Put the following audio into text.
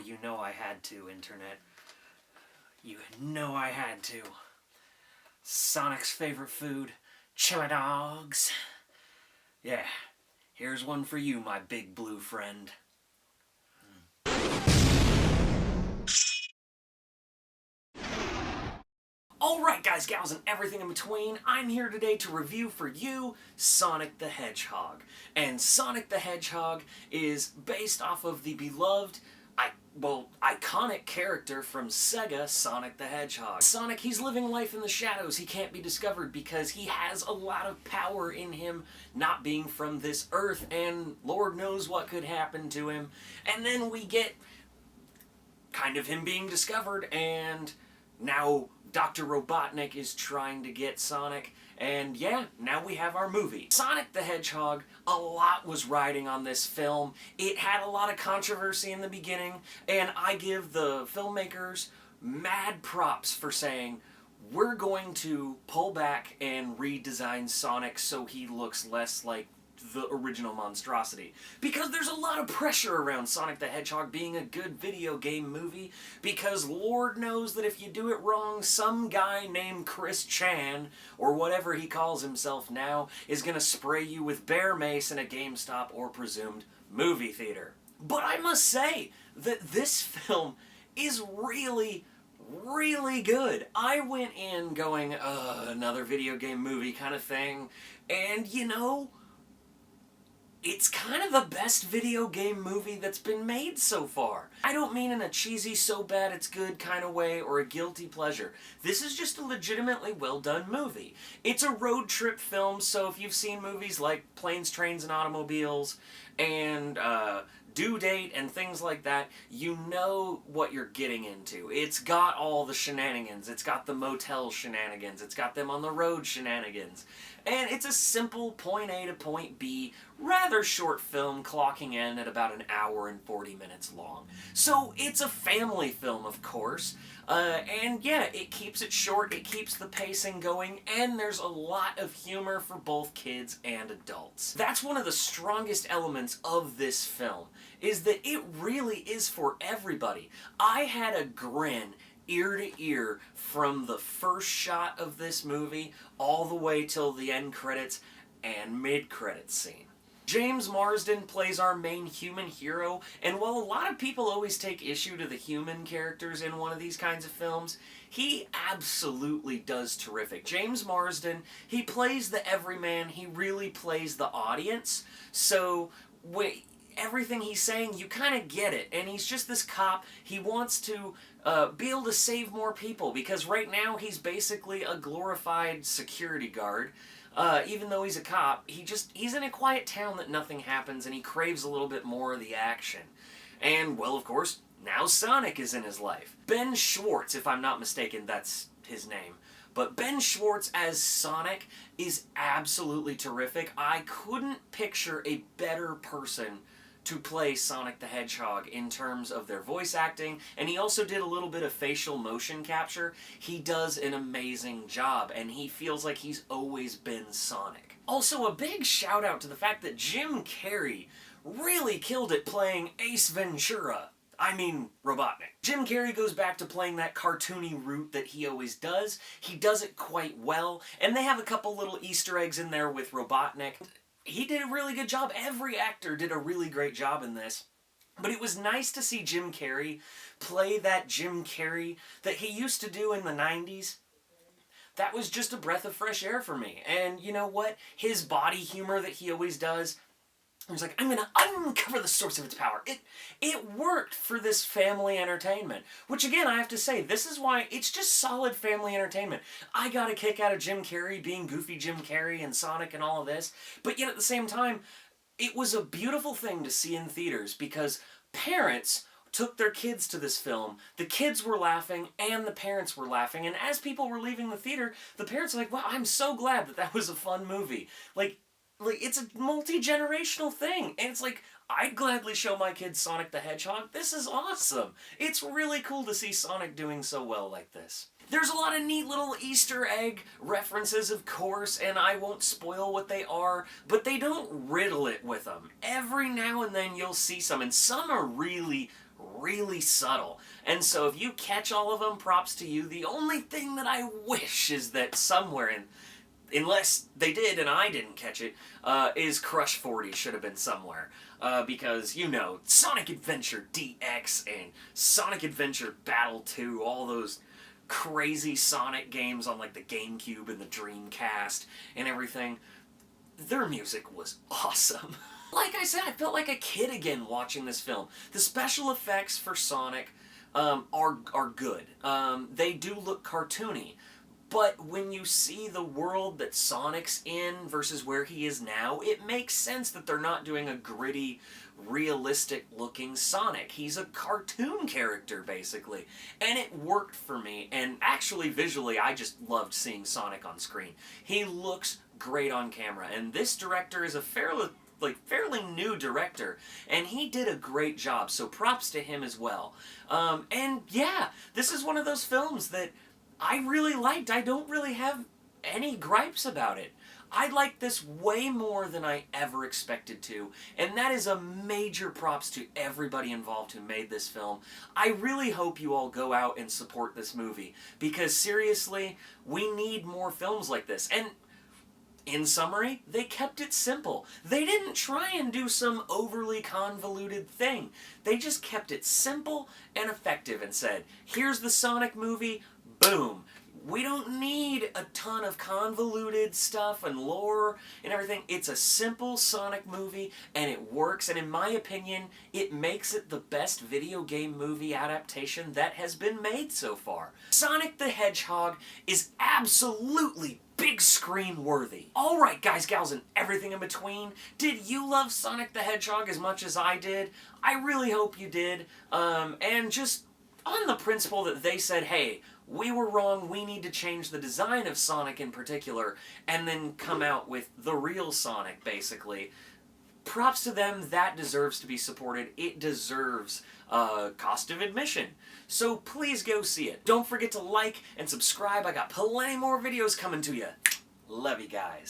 you know I had to, Internet. You know I had to. Sonic's favorite food, chili dogs. Yeah, here's one for you, my big blue friend. Alright guys, gals, and everything in between, I'm here today to review for you Sonic the Hedgehog. And Sonic the Hedgehog is based off of the beloved, iconic character from Sega, Sonic the Hedgehog. Sonic, he's living life in the shadows. He can't be discovered because he has a lot of power in him, not being from this earth, and Lord knows what could happen to him. And then we get kind of him being discovered, and now Dr. Robotnik is trying to get Sonic, and yeah, now we have our movie. Sonic the Hedgehog, a lot was riding on this film. It had a lot of controversy in the beginning, and I give the filmmakers mad props for saying, we're going to pull back and redesign Sonic so he looks less like the original monstrosity. Because there's a lot of pressure around Sonic the Hedgehog being a good video game movie, because Lord knows that if you do it wrong, some guy named Chris Chan, or whatever he calls himself now, is gonna spray you with bear mace in a GameStop or presumed movie theater. But I must say that this film is really good. I went in going, another video game movie kind of thing, and you know, it's kind of the best video game movie that's been made so far. I don't mean in a cheesy, so bad it's good kind of way or a guilty pleasure. This is just a legitimately well done movie. It's a road trip film, so if you've seen movies like Planes, Trains, and Automobiles and Due Date and things like that, you know what you're getting into. It's got all the shenanigans. It's got the motel shenanigans. It's got them on the road shenanigans. And it's a simple point A to point B, rather short film clocking in at about an hour and 40 minutes long. So it's a family film, of course. And yeah, it keeps it short, it keeps the pacing going, and there's a lot of humor for both kids and adults. That's one of the strongest elements of this film, is that it really is for everybody. I had a grin ear to ear from the first shot of this movie all the way till the end credits and mid-credits scene. James Marsden plays our main human hero, and while a lot of people always take issue to the human characters in one of these kinds of films, he absolutely does terrific. James Marsden, he plays the everyman, he really plays the audience, so everything he's saying, you kind of get it. And he's just this cop. He wants to be able to save more people, because right now he's basically a glorified security guard. Even though he's a cop, he's in a quiet town that nothing happens, and he craves a little bit more of the action. And, well, of course, now Sonic is in his life. Ben Schwartz, if I'm not mistaken, that's his name. But Ben Schwartz as Sonic is absolutely terrific. I couldn't picture a better person to play Sonic the Hedgehog in terms of their voice acting, and he also did a little bit of facial motion capture. He does an amazing job, and he feels like he's always been Sonic. Also, a big shout out to the fact that Jim Carrey really killed it playing Ace Ventura. I mean, Robotnik. Jim Carrey goes back to playing that cartoony route that he always does. He does it quite well, and they have a couple little Easter eggs in there with Robotnik. He did a really good job. Every actor did a really great job in this. But it was nice to see Jim Carrey play that Jim Carrey that he used to do in the 90s. That was just a breath of fresh air for me. And you know what? His body humor that he always does, he was like, I'm going to uncover the source of its power. It worked for this family entertainment. Which again, I have to say, this is why it's just solid family entertainment. I got a kick out of Jim Carrey being goofy Jim Carrey and Sonic and all of this. But yet at the same time, it was a beautiful thing to see in theaters, because parents took their kids to this film. The kids were laughing and the parents were laughing. And as people were leaving the theater, the parents were like, wow, I'm so glad that was a fun movie. Like, it's a multi-generational thing. And it's like, I'd gladly show my kids Sonic the Hedgehog. This is awesome. It's really cool to see Sonic doing so well like this. There's a lot of neat little Easter egg references, of course, and I won't spoil what they are, but they don't riddle it with them. Every now and then you'll see some, and some are really, really subtle. And so if you catch all of them, props to you. The only thing that I wish is that somewhere in, unless they did and I didn't catch it, is Crush 40 should have been somewhere. Because, you know, Sonic Adventure DX and Sonic Adventure Battle 2, all those crazy Sonic games on like the GameCube and the Dreamcast and everything, their music was awesome. Like I said, I felt like a kid again watching this film. The special effects for Sonic are good. They do look cartoony. But when you see the world that Sonic's in versus where he is now, it makes sense that they're not doing a gritty, realistic-looking Sonic. He's a cartoon character, basically. And it worked for me. And actually, visually, I just loved seeing Sonic on screen. He looks great on camera. And this director is a fairly new director, and he did a great job, so props to him as well. And yeah, this is one of those films that I really liked. I don't really have any gripes about it. I liked this way more than I ever expected to, and that is a major props to everybody involved who made this film. I really hope you all go out and support this movie, because seriously, we need more films like this. And in summary, they kept it simple. They didn't try and do some overly convoluted thing. They just kept it simple and effective and said, here's the Sonic movie, boom. We don't need a ton of convoluted stuff and lore and everything. It's a simple Sonic movie, and it works, and in my opinion, it makes it the best video game movie adaptation that has been made so far. Sonic the Hedgehog is absolutely big screen worthy. Alright guys, gals, and everything in between, did you love Sonic the Hedgehog as much as I did? I really hope you did, and just on the principle that they said, hey, we were wrong, we need to change the design of Sonic in particular, and then come out with the real Sonic, basically. Props to them, that deserves to be supported. It deserves cost of admission. So please go see it. Don't forget to like and subscribe. I got plenty more videos coming to you. Love you guys.